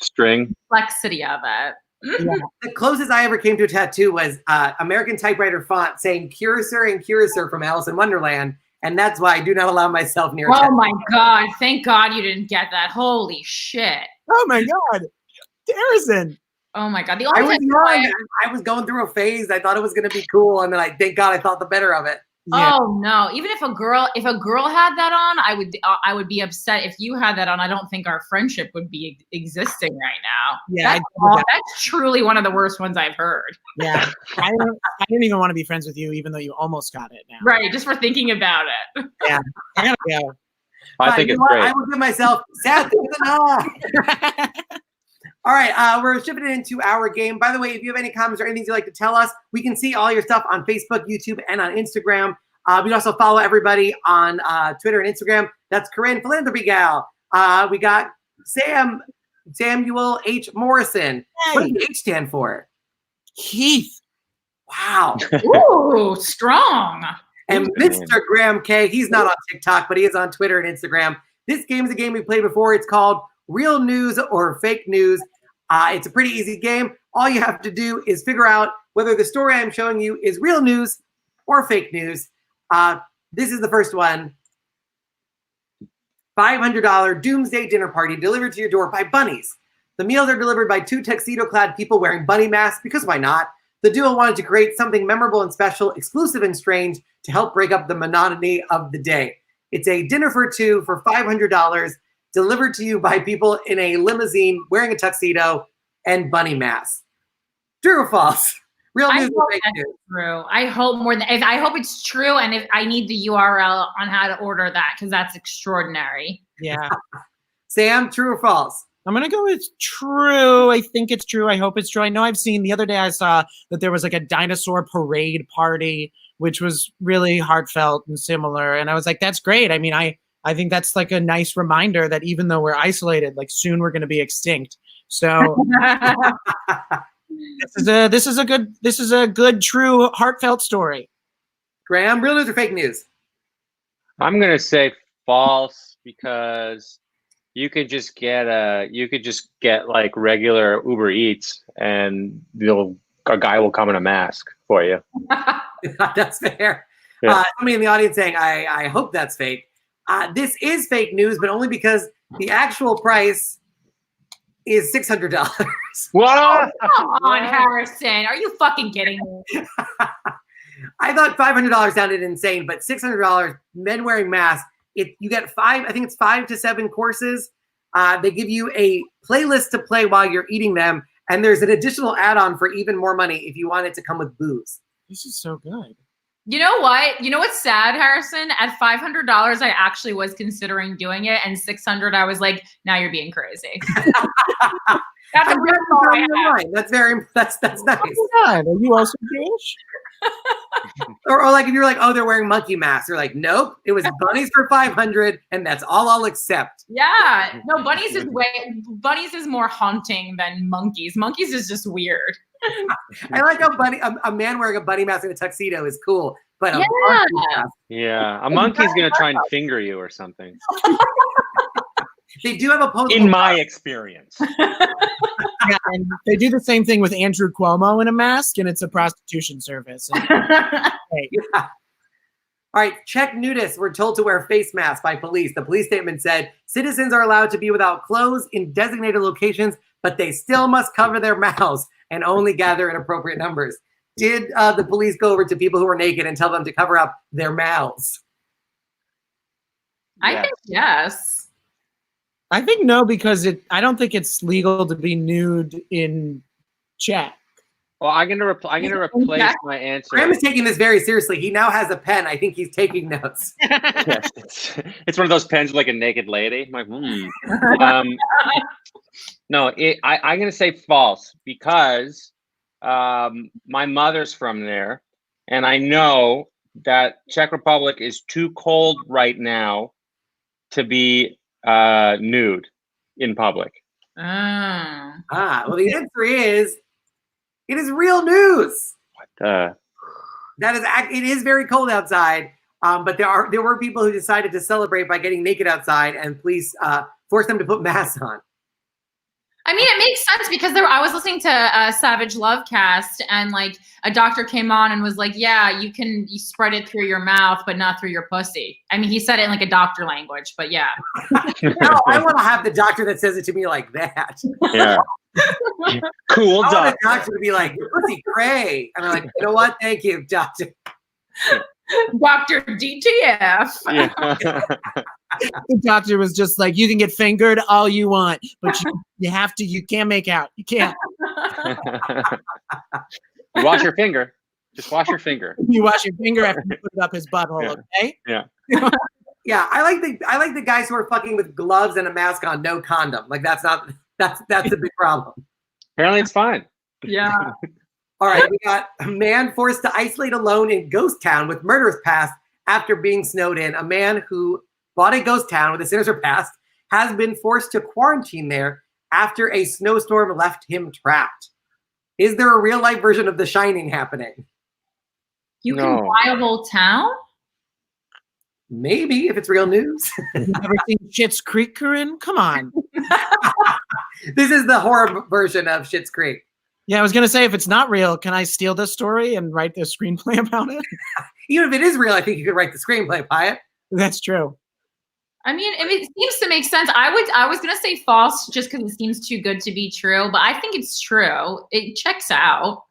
string complexity of it. Yeah. The closest I ever came to a tattoo was American typewriter font saying "Curator" and "Curator" from Alice in Wonderland. And that's why I do not allow myself near. Oh my God! Thank God you didn't get that. Holy shit! Oh my God, Harrison! Oh my God! I was young. I was going through a phase. I thought it was going to be cool, and then thank God I thought the better of it. Yeah. Oh no! Even if a girl had that on, I would be upset. If you had that on, I don't think our friendship would be existing right now. Yeah, that's truly one of the worst ones I've heard. Yeah, I don't even want to be friends with you, even though you almost got it now. Right, just for thinking about it. Yeah, I gotta go. I think it's great. I will give myself sad thing of the night. All right, we're shifting into our game. By the way, if you have any comments or anything you'd like to tell us, we can see all your stuff on Facebook, YouTube, and on Instagram. We can also follow everybody on Twitter and Instagram. That's Corinne Philanthropy Gal. We got Samuel H. Morrison. Hey. What does the H stand for? Keith. Wow. Ooh, strong. And Mr. Graham K. He's not on TikTok, but he is on Twitter and Instagram. This game is a game we played before. It's called Real News or Fake News. It's a pretty easy game. All you have to do is figure out whether the story I'm showing you is real news or fake news. This is the first one. $500 doomsday dinner party delivered to your door by bunnies. The meals are delivered by two tuxedo-clad people wearing bunny masks, because why not? The duo wanted to create something memorable and special, exclusive and strange, to help break up the monotony of the day. It's a dinner for two for $500, delivered to you by people in a limousine wearing a tuxedo and bunny masks. True or false? Real news or fake news? True. I hope I hope it's true, and if I need the URL on how to order that, because that's extraordinary. Yeah. Sam, true or false? I'm going to go with true. I think it's true. I hope it's true. I know I've seen the other day I saw that there was like a dinosaur parade party, which was really heartfelt and similar. And I was like, that's great. I mean, I think that's like a nice reminder that even though we're isolated, like soon we're going to be extinct. So this is a good, true, heartfelt story. Graham, real news or fake news? I'm gonna say false, because you could just get like regular Uber Eats and a guy will come in a mask for you. That's fair. Yeah. Somebody in the audience saying, I hope that's fake. This is fake news, but only because the actual price is $600. What? Come on, Harrison. Are you fucking kidding me? I thought $500 sounded insane, but $600, men wearing masks. You get 5 to 7 courses. They give you a playlist to play while you're eating them, and there's an additional add-on for even more money if you want it to come with booze. This is so good. You know what? You know what's sad, Harrison? At $500, I actually was considering doing it, and $600, I was like, now you're being crazy. That's a real story. That's nice. Oh my God, are you also Jewish? or like if you're like, oh, they're wearing monkey masks. You're like, nope, it was bunnies for $500, and that's all I'll accept. Yeah, no, bunnies is more haunting than monkeys. Monkeys is just weird. I like how a man wearing a bunny mask and a tuxedo is cool, but a Yeah. monkey mask. Yeah, a monkey's gonna try and finger you or something. They do have opposable. In my experience. Yeah, and they do the same thing with Andrew Cuomo in a mask, and it's a prostitution service. And- Hey, Yeah. All right, Czech nudists were told to wear face masks by police. The police statement said citizens are allowed to be without clothes in designated locations, but they still must cover their mouths and only gather in appropriate numbers. Did the police go over to people who were naked and tell them to cover up their mouths? I think yes. I think no, because I don't think it's legal to be nude in Czech. Well, I'm gonna replace my answer. Graham is taking this very seriously. He now has a pen. I think he's taking notes. Yes, it's one of those pens with like a naked lady. I'm like, no, I'm gonna say false because my mother's from there, and I know that Czech Republic is too cold right now to be nude in public. Well, the answer is it is real news. What? It is very cold outside, but there were people who decided to celebrate by getting naked outside, and police forced them to put masks on. I mean, it makes sense because I was listening to Savage Love Cast, and like a doctor came on and was like, "Yeah, you spread it through your mouth, but not through your pussy." I mean, he said it in like a doctor language, but yeah. No, I want to have the doctor that says it to me like that. Yeah. Cool I want doctor. the doctor to be like, "Pussy gray," and I'm like, "You know what? Thank you, doctor." Dr. DTF. Yeah. The doctor was just like, "You can get fingered all you want, but you can't make out. You can't. You wash your finger. Just wash your finger. You wash your finger after you put it up his butthole, okay?" Yeah. Yeah, I like the guys who are fucking with gloves and a mask on, no condom. Like that's a big problem. Apparently, it's fine. Yeah. All right, we got a man forced to isolate alone in ghost town with murderous past after being snowed in. A man who bought a ghost town with a sinister past has been forced to quarantine there after a snowstorm left him trapped. Is there a real life version of The Shining happening? You can buy a whole town? Maybe, if it's real news. You ever seen Schitt's Creek, Corinne? Come on. This is the horror version of Schitt's Creek. Yeah, I was gonna say, if it's not real, can I steal this story and write the screenplay about it? Even if it is real, I think you could write the screenplay, Pyatt. That's true. I mean, it seems to make sense. I was gonna say false just because it seems too good to be true, but I think it's true. It checks out.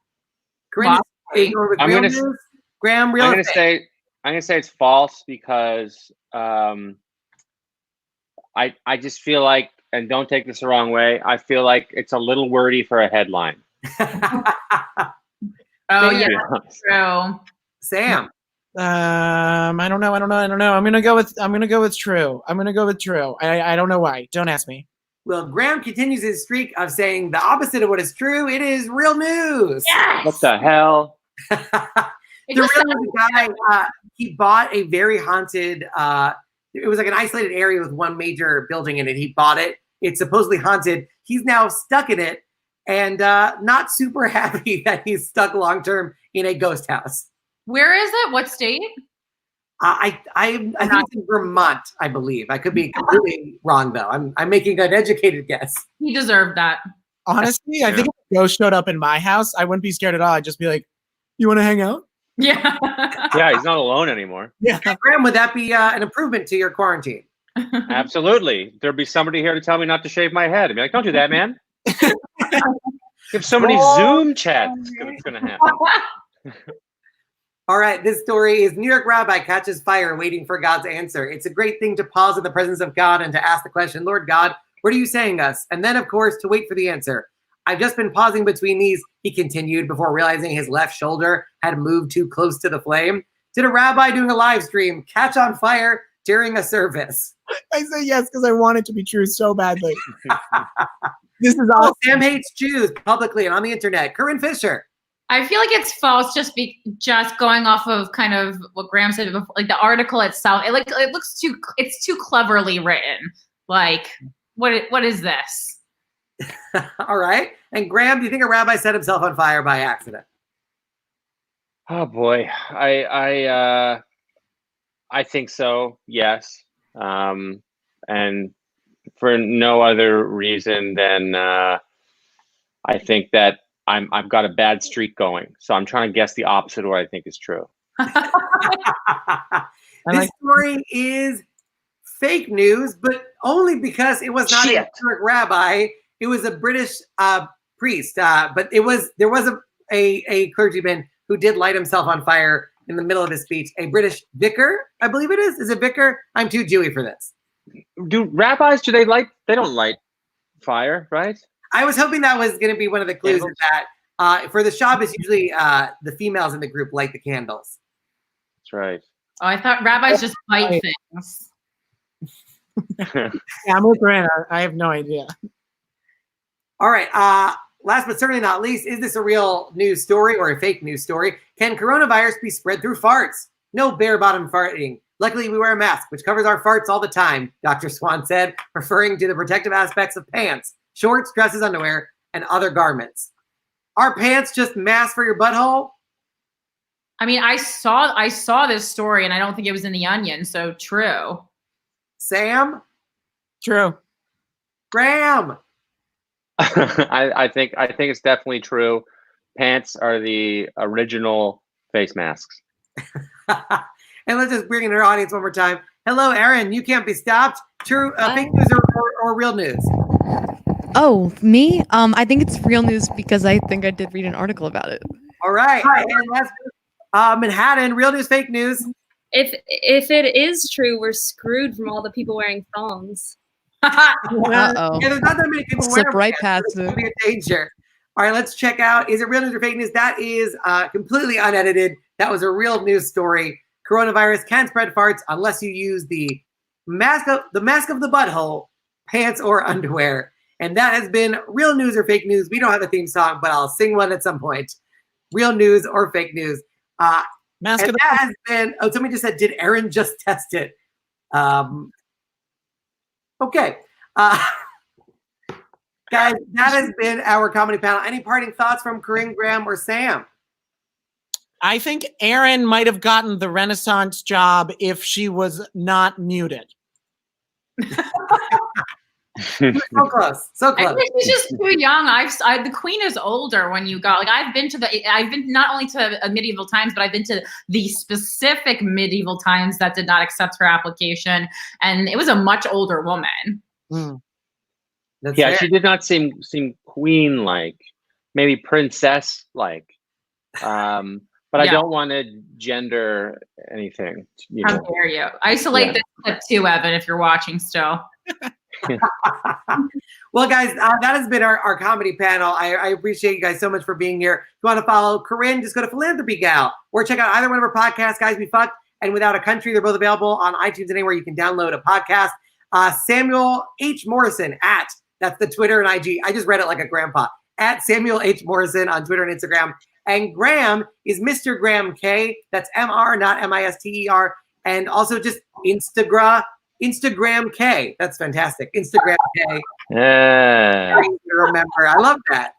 Graham, I'm gonna say it's false because I just feel like, and don't take this the wrong way, I feel like it's a little wordy for a headline. Oh yeah, that's true. Sam. I don't know. I'm gonna go with true. I don't know why. Don't ask me. Well, Graham continues his streak of saying the opposite of what is true. It is real news. Yes! What the hell? The real guy, he bought a very haunted, it was like an isolated area with one major building in it. He bought it. It's supposedly haunted. He's now stuck in it and not super happy that he's stuck long-term in a ghost house. Where is it? What state? I think it's in Vermont, I believe. I could be completely wrong, though. I'm making an educated guess. He deserved that. Honestly, I think if a ghost showed up in my house, I wouldn't be scared at all. I'd just be like, "You want to hang out?" Yeah. Yeah, he's not alone anymore. Yeah. Graham, would that be an improvement to your quarantine? Absolutely. There'd be somebody here to tell me not to shave my head. I'd be like, "Don't do that, man." If so many Zoom chats, it's going to happen. All right, this story is New York rabbi catches fire waiting for God's answer. It's a great thing to pause in the presence of God and to ask the question, "Lord God, what are you saying us?" And then, of course, to wait for the answer. "I've just been pausing between these," he continued, before realizing his left shoulder had moved too close to the flame. Did a rabbi doing a live stream catch on fire during a service? I say yes because I want it to be true so badly. This is awesome. Sam hates Jews publicly and on the internet. Corinne Fisher. I feel like it's false just going off of kind of what Graham said before, like the article itself. It's too cleverly written. Like, what is this? All right. And Graham, do you think a rabbi set himself on fire by accident? Oh boy, I think so. Yes, and for no other reason than I think that I've got a bad streak going. So I'm trying to guess the opposite of what I think is true. This story is fake news, but only because it was not a historic rabbi. It was a British priest, but there was a clergyman who did light himself on fire in the middle of his speech. A British vicar, I believe it is. Is it vicar? I'm too Jewy for this. Do rabbis? Do they light? They don't light fire, right? I was hoping that was going to be one of the clues in that. For the Shabbos, usually the females in the group light the candles. That's right. Oh, I thought rabbis just bite things. Yeah, I'm with Corinne. I have no idea. All right. Last but certainly not least, is this a real news story or a fake news story? Can coronavirus be spread through farts? No bare bottom farting. Luckily, we wear a mask, which covers our farts all the time, Dr. Swan said, referring to the protective aspects of pants, shorts, dresses, underwear, and other garments. Are pants just masks for your butthole? I mean, I saw this story, and I don't think it was in the Onion, so true. Sam? True. Graham? I think it's definitely true. Pants are the original face masks. And let's just bring in our audience one more time. Hello, Aaron. You can't be stopped. True, fake news or real news? Oh, me? I think it's real news because I think I did read an article about it. All right. And last, Manhattan, real news, fake news. If it is true, we're screwed from all the people wearing thongs. Uh-oh. Yeah, there's not that many people Slip wearing right pants, past so it. it's gonna be a danger. All right, let's check out. Is it real news or fake news? That is completely unedited. That was a real news story. Coronavirus can spread farts unless you use the mask of the butthole, pants or underwear. And that has been real news or fake news. We don't have a theme song, but I'll sing one at some point. Real news or fake news. Mask And of the that has been. Oh, somebody just said, "Did Aaron just test it?" Okay. Guys, that has been our comedy panel. Any parting thoughts from Corinne, Graham, or Sam? I think Erin might have gotten the Renaissance job if she was not muted. So close. So I close. think she's just too young. The Queen is older when you got, like, I've been not only to medieval times, but I've been to the specific medieval times that did not accept her application. And it was a much older woman. That's Yeah, fair. she did not seem queen-like, maybe princess-like. But I Yeah. don't want to gender anything. You How know. dare you? Isolate Yeah. this clip too, Evan, if you're watching still. Well, guys, that has been our comedy panel. I appreciate you guys so much for being here. If you want to follow Corinne, just go to Philanthropy Gal or check out either one of her podcasts, Guys Be Fucked and Without a Country. They're both available on iTunes and anywhere you can download a podcast. Samuel H. Morrison that's the Twitter and IG. I just read it like a grandpa. At Samuel H. Morrison on Twitter and Instagram. And Graham is Mr. Graham K. That's MR, not MISTER. And also just Instagram K. That's fantastic. Instagram K. Yeah. Easy to remember. I love that.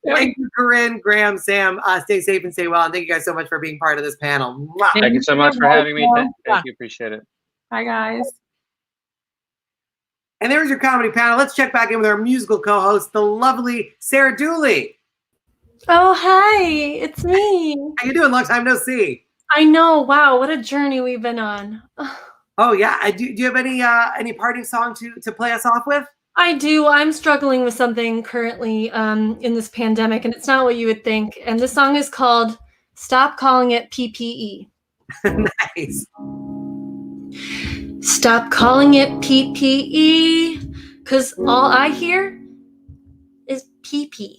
Thank you, Corinne, Graham, Sam. Stay safe and stay well. And thank you guys so much for being part of this panel. Mwah. Thank you so much for having me. Thank you. Appreciate it. Hi, guys. And there's your comedy panel. Let's check back in with our musical co-host, the lovely Sarah Dooley. Oh, hi, it's me. How you doing? Long time no see. I know. Wow, what a journey we've been on. Oh yeah. Do you have any parting song to play us off with? I do. I'm struggling with something currently in this pandemic, and it's not what you would think. And this song is called "Stop Calling It PPE." Nice. Stop calling it PPE, because all I hear is PP.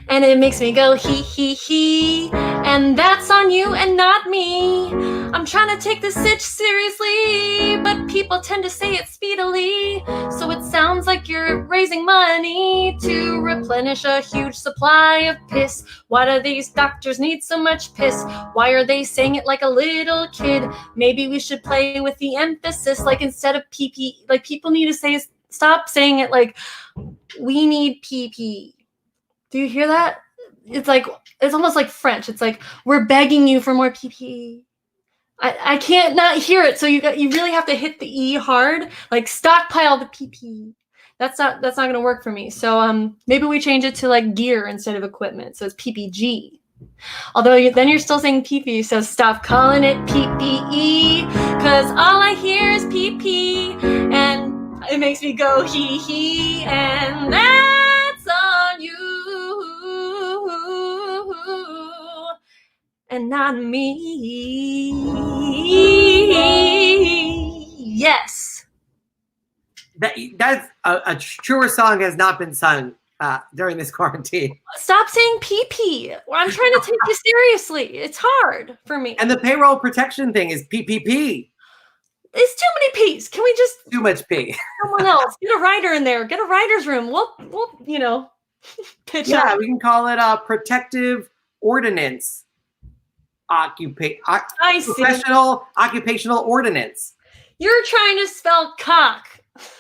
And it makes me go he, and that's on you and not me. I'm trying to take this sitch seriously, but people tend to say it speedily. So it sounds like you're raising money to replenish a huge supply of piss. Why do these doctors need so much piss? Why are they saying it like a little kid? Maybe we should play with the emphasis, like instead of PP, like people need to say, stop saying it like we need PP. Do you hear that? it's almost like French. It's like, we're begging you for more PP. I can't not hear it. So you really have to hit the E hard, like stockpile the PP. That's not going to work for me. So maybe we change it to like gear instead of equipment. So it's PPG. Although then you're still saying PP, so stop calling it PPE, because all I hear is PP, and it makes me go hee hee, and that's on you, and not me. Yes. That's a truer song has not been sung during this quarantine. Stop saying PP. I'm trying to take you seriously. It's hard for me. And the payroll protection thing is PPP. It's too many P's. Can we just Too much P. someone else get a writer in there? Get a writer's room. We'll pitch Yeah, up. we can call it a protective ordinance. I see. Professional occupational ordinance. You're trying to spell cock.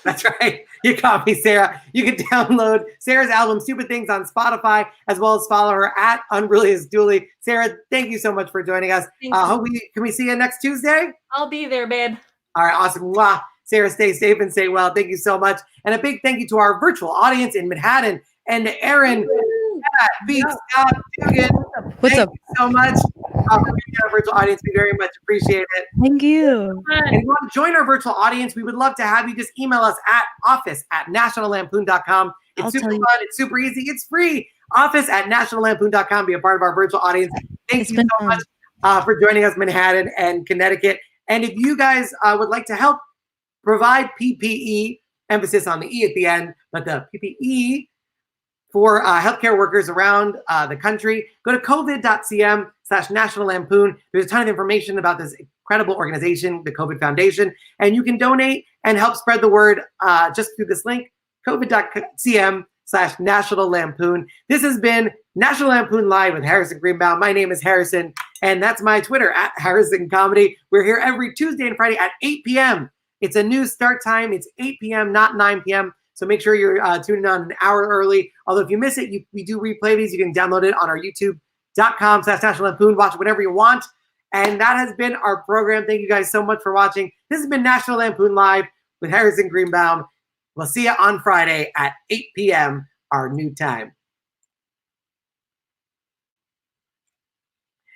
That's right. You caught me, Sarah. You can download Sarah's album Stupid Things on Spotify, as well as follow her at Unreally Dooley. Sarah, thank you so much for joining us. Can we see you next Tuesday? I'll be there, babe. All right, awesome. Mwah. Sarah, stay safe and stay well. Thank you so much. And a big thank you to our virtual audience in Manhattan and to Aaron at Beat Scott Dugan. What's Thank up? you so much for being our virtual audience. We very much appreciate it. Thank you. And if you want to join our virtual audience, we would love to have you. Just email us at office@nationallampoon.com. It's I'll super tell fun. you. It's super easy. It's free. Office@nationallampoon.com. Be a part of our virtual audience. Thank It's you been so much for joining us, Manhattan and Connecticut. And if you guys would like to help provide PPE, emphasis on the E at the end, but the PPE for healthcare workers around the country, go to covid.cm/National Lampoon. There's a ton of information about this incredible organization, the COVID Foundation, and you can donate and help spread the word just through this link, covid.cm/National Lampoon. This has been National Lampoon Live with Harrison Greenbaum. My name is Harrison, and that's my Twitter, at Harrison Comedy. We're here every Tuesday and Friday at 8 p.m. It's a new start time. It's 8 p.m., not 9 p.m., so make sure you're tuning on an hour early. Although if you miss it, we do replay these. You can download it on our youtube.com/National Lampoon. Watch it whenever you want. And that has been our program. Thank you guys so much for watching. This has been National Lampoon Live with Harrison Greenbaum. We'll see you on Friday at 8 p.m., our new time.